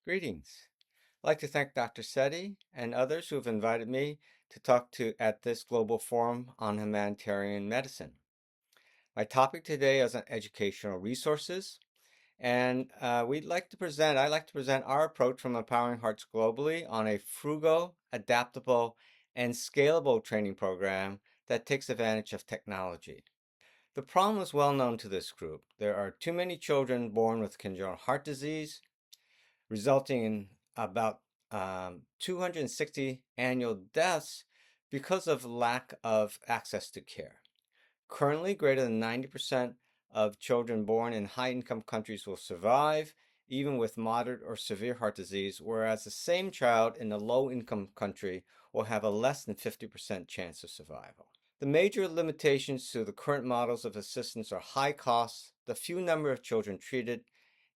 Greetings. I'd like to thank Dr. Seti and others who have invited me to talk to at this global forum on humanitarian medicine. My topic today is on educational resources, and I'd like to present our approach from Empowering Hearts Globally on a frugal, adaptable, and scalable training program that takes advantage of technology. The problem is well known to this group. There are too many children born with congenital heart disease, resulting in about 260 annual deaths because of lack of access to care. Currently, greater than 90% of children born in high-income countries will survive, even with moderate or severe heart disease, whereas the same child in a low-income country will have a less than 50% chance of survival. The major limitations to the current models of assistance are high costs, the few number of children treated,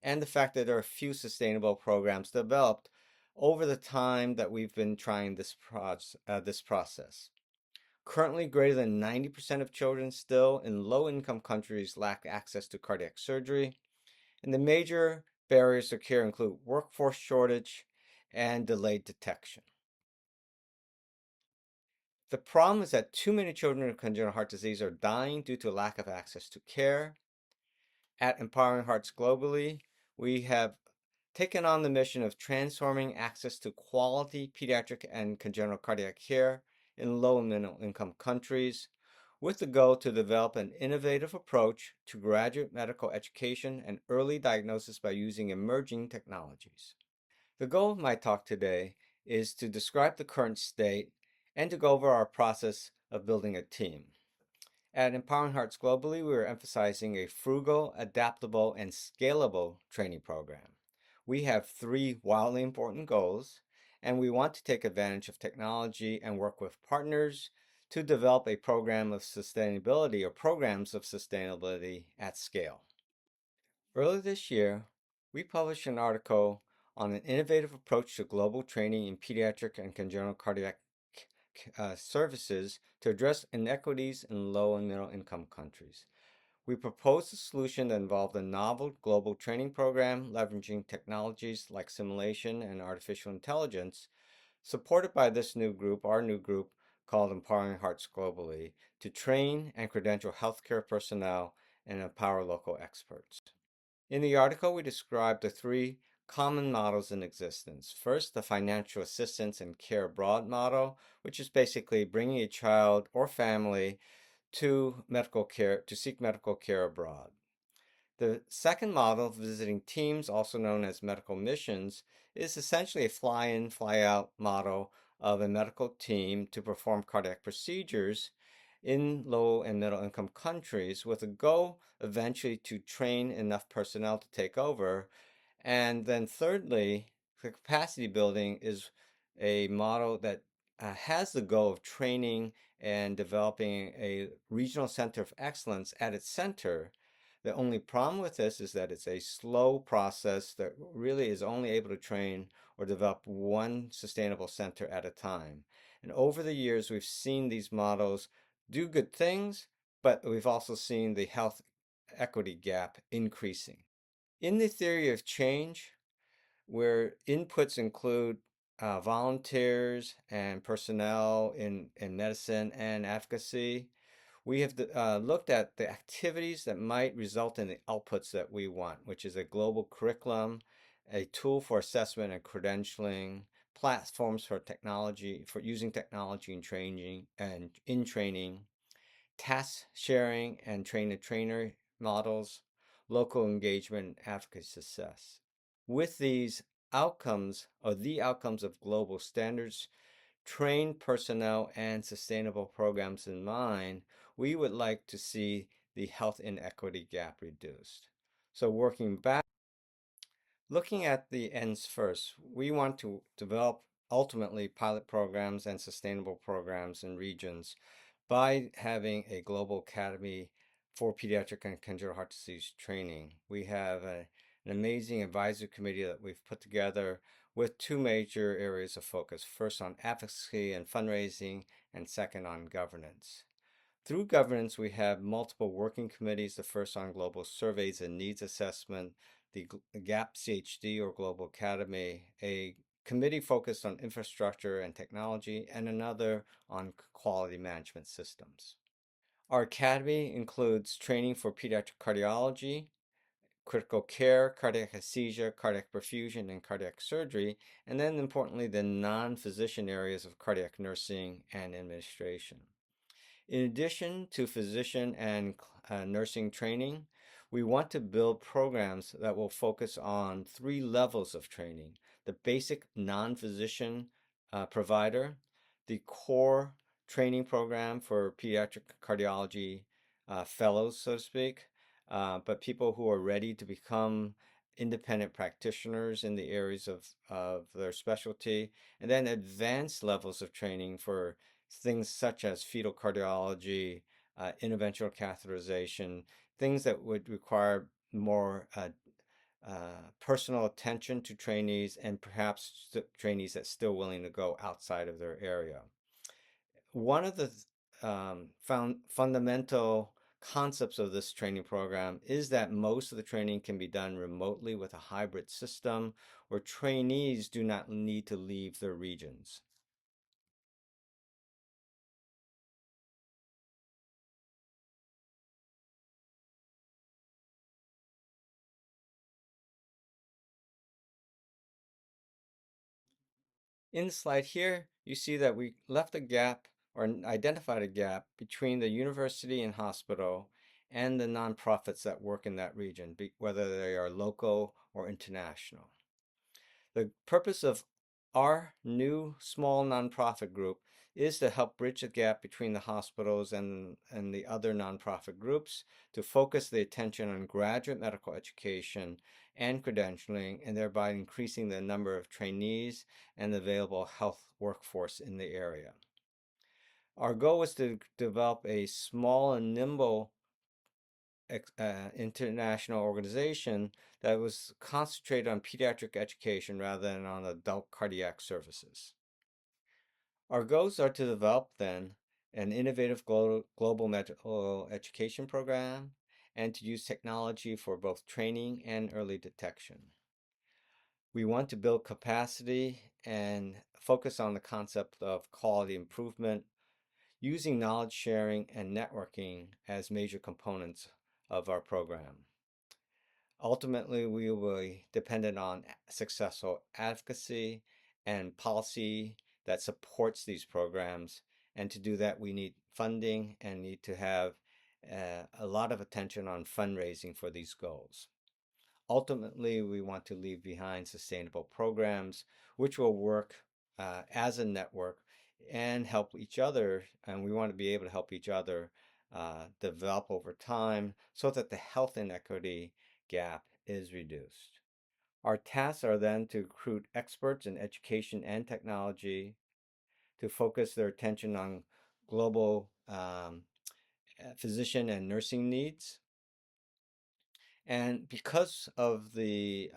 and the fact that there are few sustainable programs developed over the time that we've been trying this process. Currently, greater than 90% of children still in low-income countries lack access to cardiac surgery, and the major barriers to care include workforce shortage and delayed detection. The problem is that too many children with congenital heart disease are dying due to lack of access to care. At Empowering Hearts Globally, we have taken on the mission of transforming access to quality pediatric and congenital cardiac care in low and middle income countries, with the goal to develop an innovative approach to graduate medical education and early diagnosis by using emerging technologies. The goal of my talk today is to describe the current state and to go over our process of building a team. At Empowering Hearts Globally, we are emphasizing a frugal, adaptable, and scalable training program. We have three wildly important goals, and we want to take advantage of technology and work with partners to develop a program of sustainability or programs of sustainability at scale. Earlier this year, we published an article on an innovative approach to global training in pediatric and congenital cardiac services to address inequities in low and middle income countries. We proposed a solution that involved a novel global training program leveraging technologies like simulation and artificial intelligence, supported by this new group, our new group called Empowering Hearts Globally, to train and credential healthcare personnel and empower local experts. In the article, we described the three common models in existence. First, the financial assistance and care abroad model, which is basically bringing a child or family to seek medical care abroad. The second model, visiting teams, also known as medical missions, is essentially a fly-in, fly-out model of a medical team to perform cardiac procedures in low and middle income countries with a goal eventually to train enough personnel to take over. And then thirdly, the capacity building is a model that has the goal of training and developing a regional center of excellence at its center. The only problem with this is that it's a slow process that really is only able to train or develop one sustainable center at a time. And over the years, we've seen these models do good things, but we've also seen the health equity gap increasing. In the theory of change, where inputs include volunteers and personnel in medicine and advocacy, we have looked at the activities that might result in the outputs that we want, which is a global curriculum, a tool for assessment and credentialing, platforms for technology, for using technology in training, task sharing and trainer models, local engagement, and advocacy success. With these outcomes, or the outcomes of global standards, trained personnel, and sustainable programs in mind, we would like to see the health inequity gap reduced. So working back, looking at the ends first, we want to develop ultimately pilot programs and sustainable programs in regions by having a global academy for pediatric and congenital heart disease training. We have an amazing advisory committee that we've put together with two major areas of focus. First on advocacy and fundraising, and second on governance. Through governance, we have multiple working committees, the first on global surveys and needs assessment, the GAP CHD or Global Academy, a committee focused on infrastructure and technology, and another on quality management systems. Our academy includes training for pediatric cardiology, critical care, cardiac anesthesia, cardiac perfusion, and cardiac surgery, and then importantly, the non-physician areas of cardiac nursing and administration. In addition to physician and nursing training, we want to build programs that will focus on three levels of training: the basic non-physician provider, the core training program for pediatric cardiology fellows, so to speak, but people who are ready to become independent practitioners in the areas of their specialty, and then advanced levels of training for things such as fetal cardiology, interventional catheterization, things that would require more personal attention to trainees and perhaps trainees that still willing to go outside of their area. One of the fundamental concepts of this training program is that most of the training can be done remotely with a hybrid system where trainees do not need to leave their regions. In the slide here, you see that we left a gap or identified a gap between the university and hospital and the nonprofits that work in that region, whether they are local or international. The purpose of our new small nonprofit group is to help bridge the gap between the hospitals and the other nonprofit groups to focus the attention on graduate medical education and credentialing, and thereby increasing the number of trainees and the available health workforce in the area. Our goal was to develop a small and nimble international organization that was concentrated on pediatric education rather than on adult cardiac services. Our goals are to develop then an innovative global medical education program and to use technology for both training and early detection. We want to build capacity and focus on the concept of quality improvement using knowledge sharing and networking as major components of our program. Ultimately, we will be dependent on successful advocacy and policy that supports these programs. And to do that, we need funding and need to have a lot of attention on fundraising for these goals. Ultimately, we want to leave behind sustainable programs which will work as a network and help each other. And we want to be able to help each other develop over time so that the health inequity gap is reduced. Our tasks are then to recruit experts in education and technology to focus their attention on global physician and nursing needs. And because of the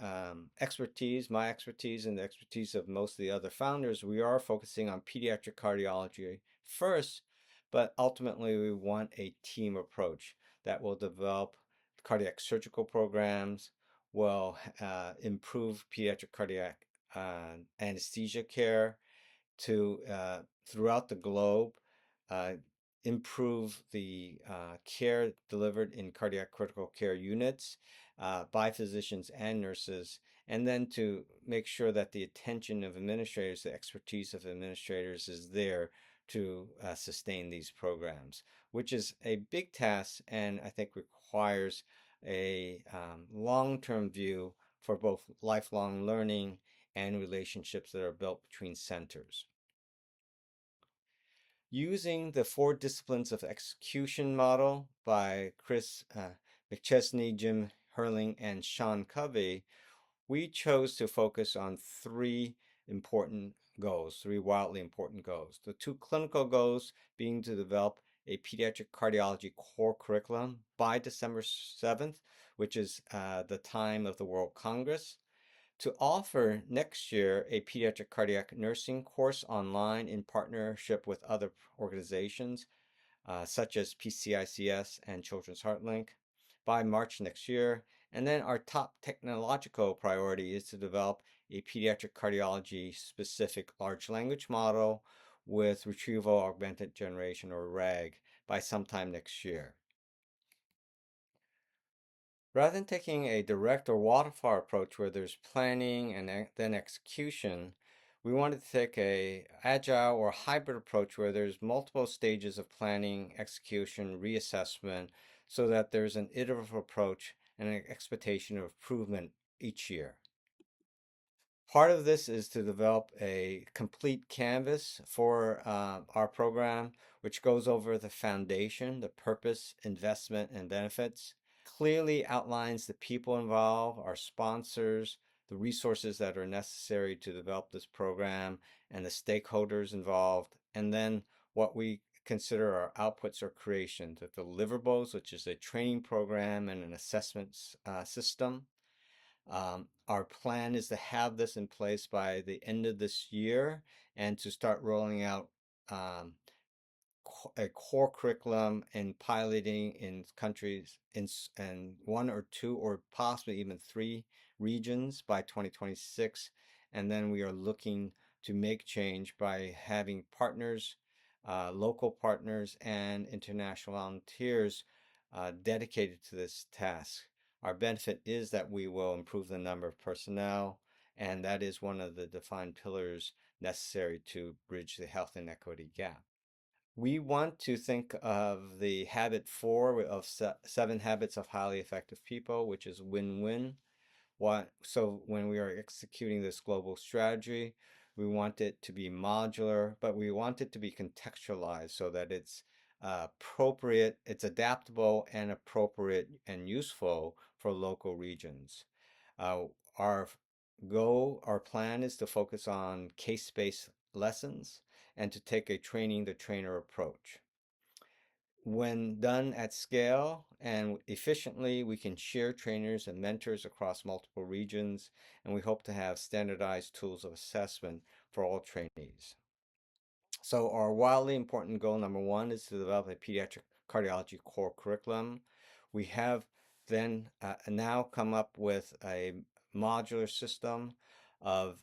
expertise, my expertise, and the expertise of most of the other founders, we are focusing on pediatric cardiology first, but ultimately we want a team approach that will develop cardiac surgical programs, will improve pediatric cardiac anesthesia care to throughout the globe, uh, improve the care delivered in cardiac critical care units by physicians and nurses, and then to make sure that the attention of administrators, the expertise of administrators is there to sustain these programs, which is a big task and I think requires a long-term view for both lifelong learning and relationships that are built between centers. Using the four disciplines of execution model by Chris McChesney, Jim Herling, and Sean Covey, we chose to focus on three important goals, three wildly important goals. The two clinical goals being to develop a pediatric cardiology core curriculum by December 7th, which is the time of the World Congress, to offer next year a pediatric cardiac nursing course online in partnership with other organizations such as PCICS and Children's Heart Link by March next year, And then our top technological priority is to develop a pediatric cardiology specific large language model with retrieval augmented generation or RAG by sometime next year. Rather than taking a direct or waterfall approach where there's planning and then execution, we wanted to take a agile or hybrid approach where there's multiple stages of planning, execution, reassessment, so that there's an iterative approach and an expectation of improvement each year. Part of this is to develop a complete canvas for our program, which goes over the foundation, the purpose, investment, and benefits, clearly outlines the people involved, our sponsors, the resources that are necessary to develop this program, and the stakeholders involved, and then what we consider our outputs or creation, the deliverables, which is a training program and an assessment system. Our plan is to have this in place by the end of this year and to start rolling out um, a core curriculum and piloting in countries in one or two or possibly even three regions by 2026. And then we are looking to make change by having partners, local partners, and international volunteers dedicated to this task. Our benefit is that we will improve the number of personnel, and that is one of the defined pillars necessary to bridge the health inequity gap. We want to think of the habit 4 of 7 habits of highly effective people, which is win-win. So when we are executing this global strategy, we want it to be modular, but we want it to be contextualized so that it's appropriate, it's adaptable and appropriate and useful for local regions. Uh, our our plan is to focus on case-based lessons and to take a training the trainer approach. When done at scale and efficiently, we can share trainers and mentors across multiple regions, and we hope to have standardized tools of assessment for all trainees. So our wildly important goal number 1 is to develop a pediatric cardiology core curriculum. We have then now come up with a modular system of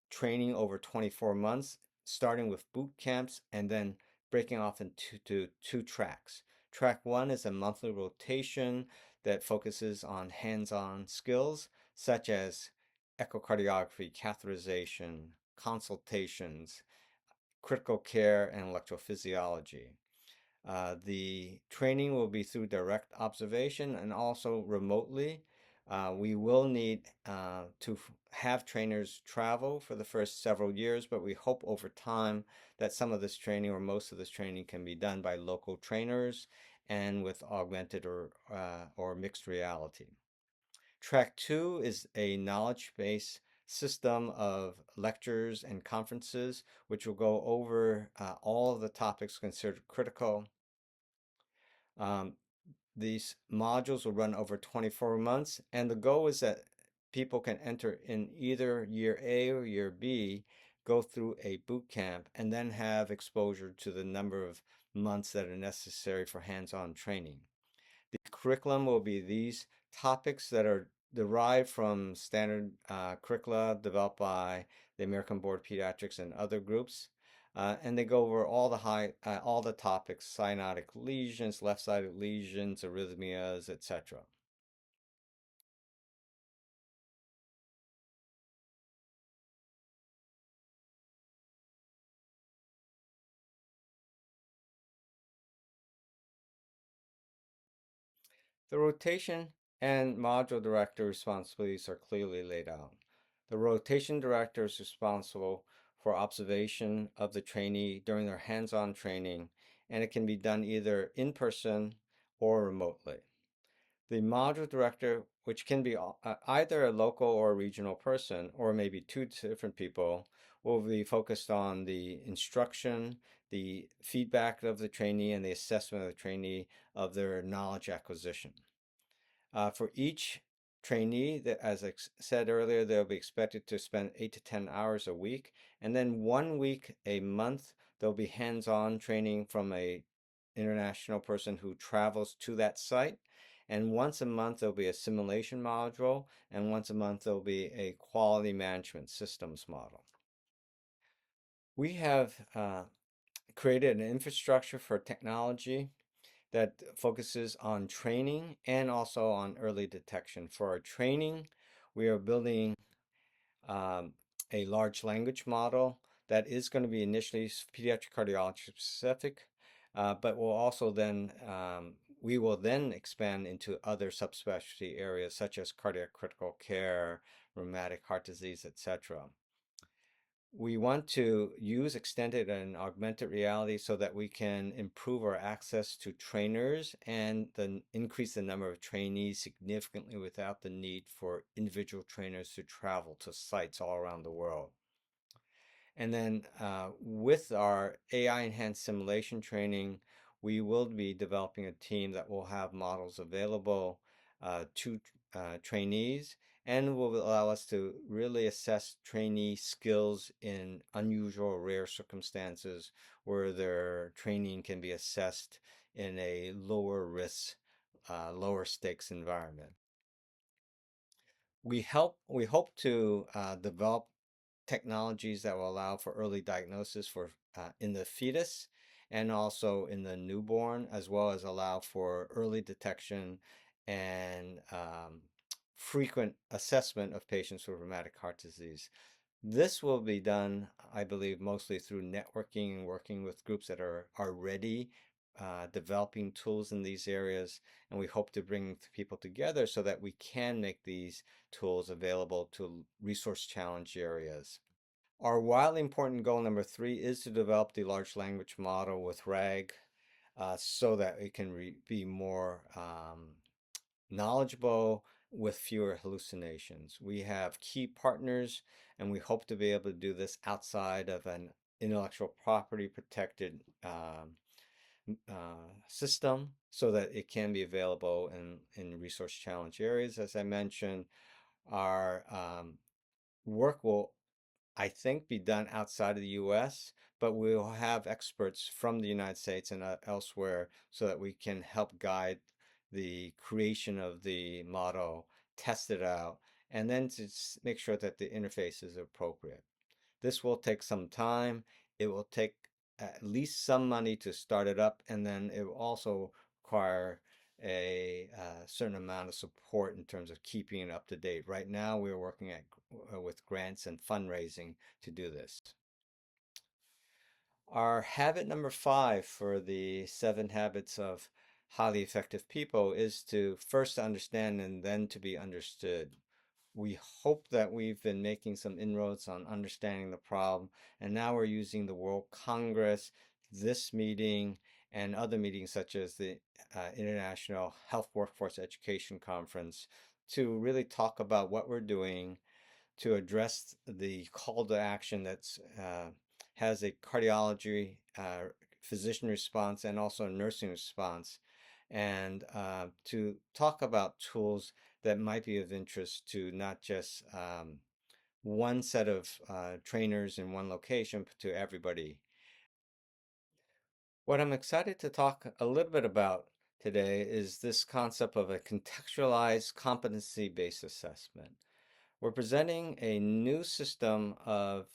training over 24 months, starting with boot camps and then breaking off into two tracks. Track 1 is a monthly rotation that focuses on hands-on skills such as echocardiography, catheterization, consultations, critical care, and electrophysiology. The training will be through direct observation and also remotely. We will need to have trainers travel for the first several years, but we hope over time that some of this training or most of this training can be done by local trainers and with augmented or mixed reality. Track 2 is a knowledge base system of lectures and conferences, which will go over all of the topics considered critical. Um, these modules will run over 24 months, and the goal is that people can enter in either year A or year B, go through a boot camp, and then have exposure to the number of months that are necessary for hands-on training. The curriculum will be these topics that are derived from standard curricula developed by the American Board of Pediatrics and other groups. And they go over all the topics: cyanotic lesions, left-sided lesions, arrhythmias, etc. The rotation and module director responsibilities are clearly laid out. The rotation director is responsible for observation of the trainee during their hands-on training, and it can be done either in person or remotely. The module director, which can be either a local or a regional person, or maybe two different people, will be focused on the instruction, the feedback of the trainee, and the assessment of the trainee of their knowledge acquisition. For each trainee, that, as I said earlier, they'll be expected to spend 8 to 10 hours a week, and then 1 week a month, there'll be hands-on training from a international person who travels to that site, And once a month, there'll be a simulation module, and once a month, there'll be a quality management systems model. We have created an infrastructure for technology that focuses on training and also on early detection. For our training, we are building um, a large language model that is going to be initially pediatric cardiology specific, but will also then we will then expand into other subspecialty areas such as cardiac critical care, rheumatic heart disease, etc. We want to use extended and augmented reality so that we can improve our access to trainers and then increase the number of trainees significantly without the need for individual trainers to travel to sites all around the world. And then with our AI enhanced simulation training, we will be developing a team that will have models available to trainees and will allow us to really assess trainee skills in unusual, rare circumstances where their training can be assessed in a lower risk, lower stakes environment. We hope to develop technologies that will allow for early diagnosis for in the fetus and also in the newborn, as well as allow for early detection and frequent assessment of patients with rheumatic heart disease. This will be done, I believe, mostly through networking and working with groups that are already developing tools in these areas. And we hope to bring people together so that we can make these tools available to resource challenge areas. Our wildly important goal number 3 is to develop the large language model with RAG so that it can be more knowledgeable with fewer hallucinations. We have key partners, and we hope to be able to do this outside of an intellectual property protected system so that it can be available in resource challenge areas. As I mentioned, our work will, I think, be done outside of the US, but we'll have experts from the United States and elsewhere so that we can help guide the creation of the model, test it out, and then to make sure that the interface is appropriate. This will take some time. It will take at least some money to start it up, and then it will also require a certain amount of support in terms of keeping it up to date. Right now, we're working with grants and fundraising to do this. Our habit number 5 for the 7 habits of highly effective people is to first understand and then to be understood. We hope that we've been making some inroads on understanding the problem, and now we're using the World Congress, this meeting, and other meetings such as the International Health Workforce Education Conference to really talk about what we're doing to address the call to action that's has a cardiology physician response and also a nursing response, and to talk about tools that might be of interest to not just one set of trainers in one location, but to everybody. What I'm excited to talk a little bit about today is this concept of a contextualized competency-based assessment. We're presenting a new system of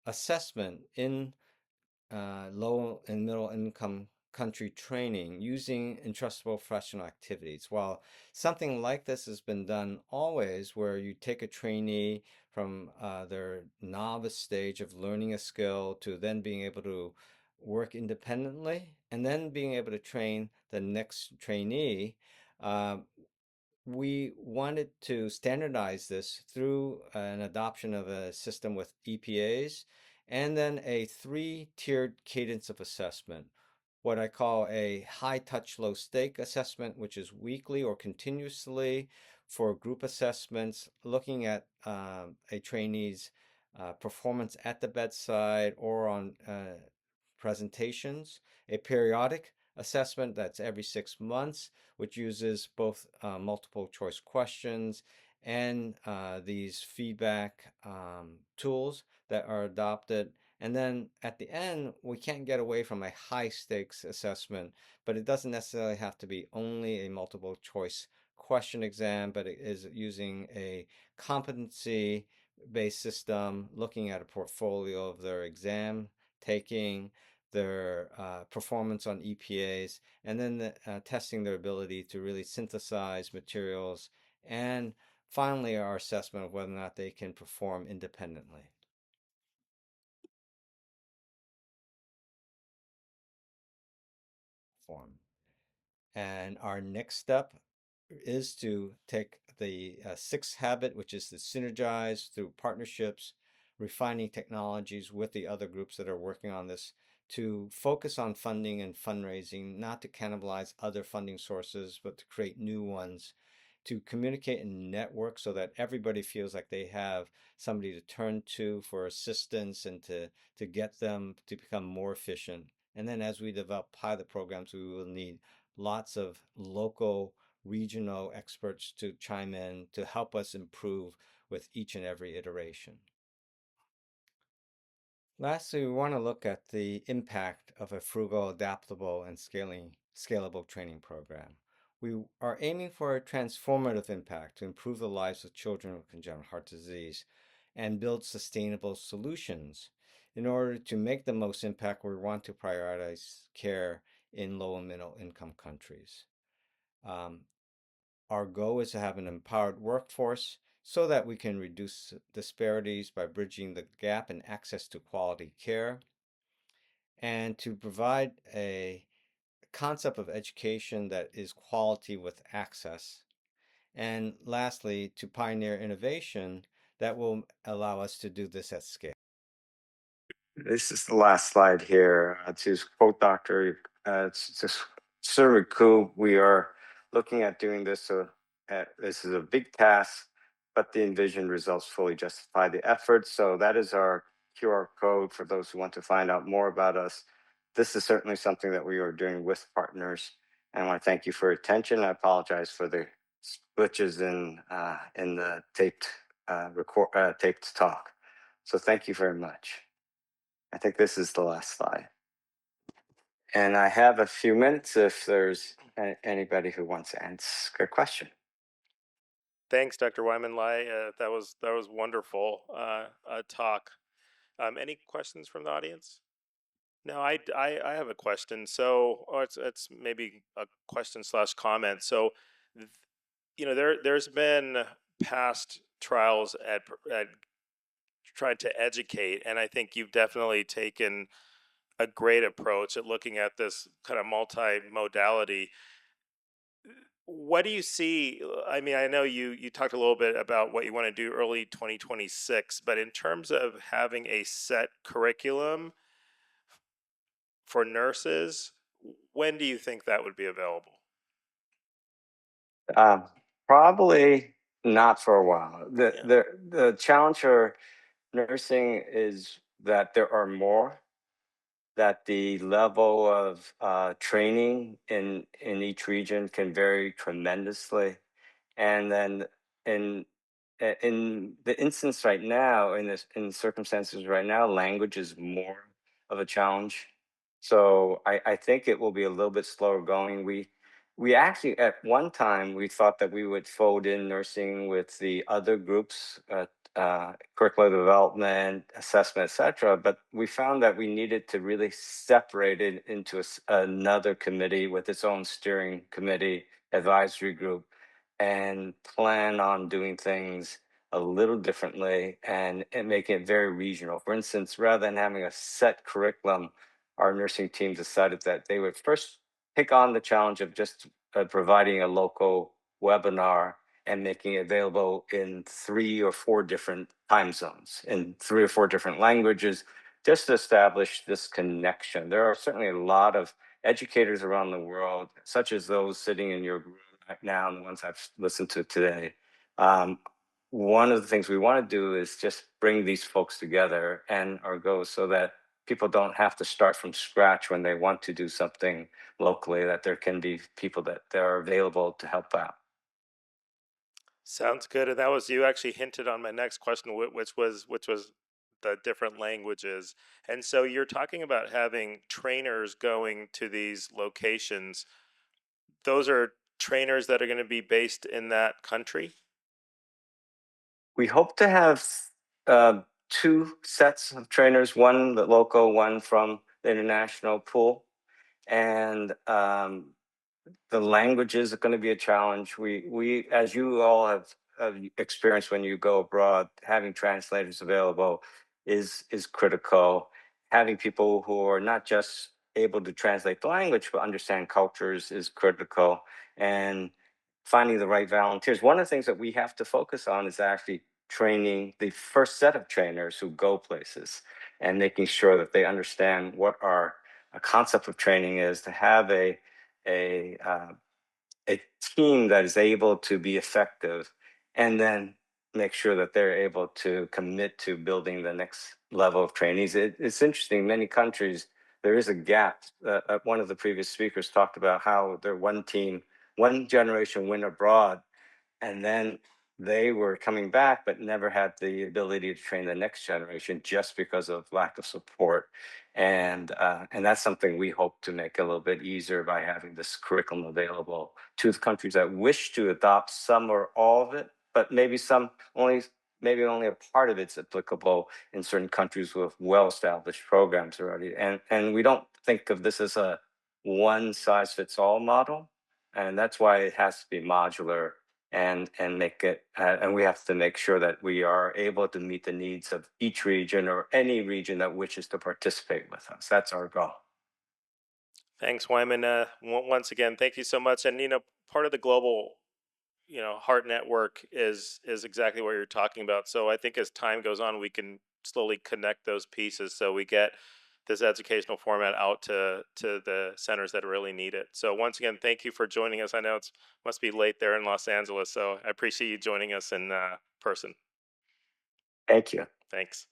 assessment in low and middle income country training using entrustable professional activities. While something like this has been done always, where you take a trainee from their novice stage of learning a skill to then being able to work independently and then being able to train the next trainee, uh, we wanted to standardize this through an adoption of a system with EPAs and then a 3-tiered cadence of assessment. What I call a high touch, low stake assessment, which is weekly or continuously for group assessments, looking at a trainee's performance at the bedside or on presentations, a periodic assessment that's every 6 months, which uses both multiple choice questions and these feedback tools that are adopted. And then at the end, we can't get away from a high stakes assessment, but it doesn't necessarily have to be only a multiple choice question exam, but it is using a competency-based system, looking at a portfolio of their exam taking, their performance on EPAs, and then testing their ability to really synthesize materials, and finally our assessment of whether or not they can perform independently. Form. And our next step is to take the sixth habit, which is to synergize through partnerships, refining technologies with the other groups that are working on this, to focus on funding and fundraising, not to cannibalize other funding sources, but to create new ones, to communicate and network so that everybody feels like they have somebody to turn to for assistance and to get them to become more efficient. And then as we develop pilot programs, we will need lots of local, regional experts to chime in to help us improve with each and every iteration. Lastly, we want to look at the impact of a frugal, adaptable, and scalable training program. We are aiming for a transformative impact to improve the lives of children with congenital heart disease and build sustainable solutions. In order to make the most impact, we want to prioritize care in low and middle income countries. Um, our goal is to have an empowered workforce so that we can reduce disparities by bridging the gap in access to quality care and to provide a concept of education that is quality with access. And lastly, to pioneer innovation that will allow us to do this at scale. This is the last slide here. To quote Dr. Siriku, we are looking at doing this. This is a big task, but the envisioned results fully justify the effort. So that is our QR code for those who want to find out more about us. This is certainly something that we are doing with partners. And I want to thank you for your attention. I apologize for the glitches in the taped talk. So thank you very much. I think this is the last slide. And I have a few minutes if there's anybody who wants to ask a question. Thanks, Dr. Wyman Lai. That was wonderful talk. Any questions from the audience? No, I have a question. So, or it's maybe a question slash comment. So, th- there's been past trials at trying to educate, and I think you've definitely taken a great approach at looking at this kind of multi-modality. What do you see? I mean, I know you talked a little bit about what you want to do early 2026, but in terms of having a set curriculum for nurses, when do you think that would be available? Um, Probably not for a while. Yeah. The challenge for nursing is that there are more, that the level of training in each region can vary tremendously. And then in in the instance right now, in circumstances right now, language is more of a challenge. So I think it will be a little bit slower going. We actually at one time we thought that we would fold in nursing with the other groups, curricular development, assessment, etc. But we found that we needed to really separate it into another committee with its own steering committee, advisory group, and plan on doing things a little differently and making it very regional. For instance, rather than having a set curriculum, our nursing team decided that they would first take on the challenge of just providing a local webinar and making it available in 3 or 4 different time zones, in 3 or 4 different languages, just to establish this connection. There are certainly a lot of educators around the world, such as those sitting in your room right now and the ones I've listened to today. Um, one of the things we want to do is just bring these folks together and our goals so that people don't have to start from scratch when they want to do something locally, that there can be people that are available to help out. Sounds good. And that was, you actually hinted on my next question, which was the different languages. And so you're talking about having trainers going to these locations. Those are trainers that are going to be based in that country? We hope to have uh, two sets of trainers, one the local, one from the international pool. And the languages are going to be a challenge. We as you all have experienced when you go abroad, having translators available is critical. Having people who are not just able to translate the language but understand cultures is critical, and finding the right volunteers. One of the things that we have to focus on is actually training the first set of trainers who go places and making sure that they understand what our a concept of training is to have a a team that is able to be effective, and then make sure that they're able to commit to building the next level of trainees. It's interesting. Many countries there is a gap. One of the previous speakers talked about how their one team, one generation went abroad, and then they were coming back but never had the ability to train the next generation just because of lack of support. And that's something we hope to make a little bit easier by having this curriculum available to the countries that wish to adopt some or all of it, but maybe only a part of it's applicable in certain countries with well established programs already. And we don't think of this as a one size fits all model, and that's why it has to be modular, and make it and we have to make sure that we are able to meet the needs of each region or any region that wishes to participate with us. That's our goal. Thanks, Wyman. Once again, thank you so much. And part of the global, heart network is exactly what you're talking about. So I think as time goes on, we can slowly connect those pieces so we get this educational format out to the centers that really need it. So once again, thank you for joining us. I know it's must be late there in Los Angeles, so I appreciate you joining us in person. Thank you. Thanks.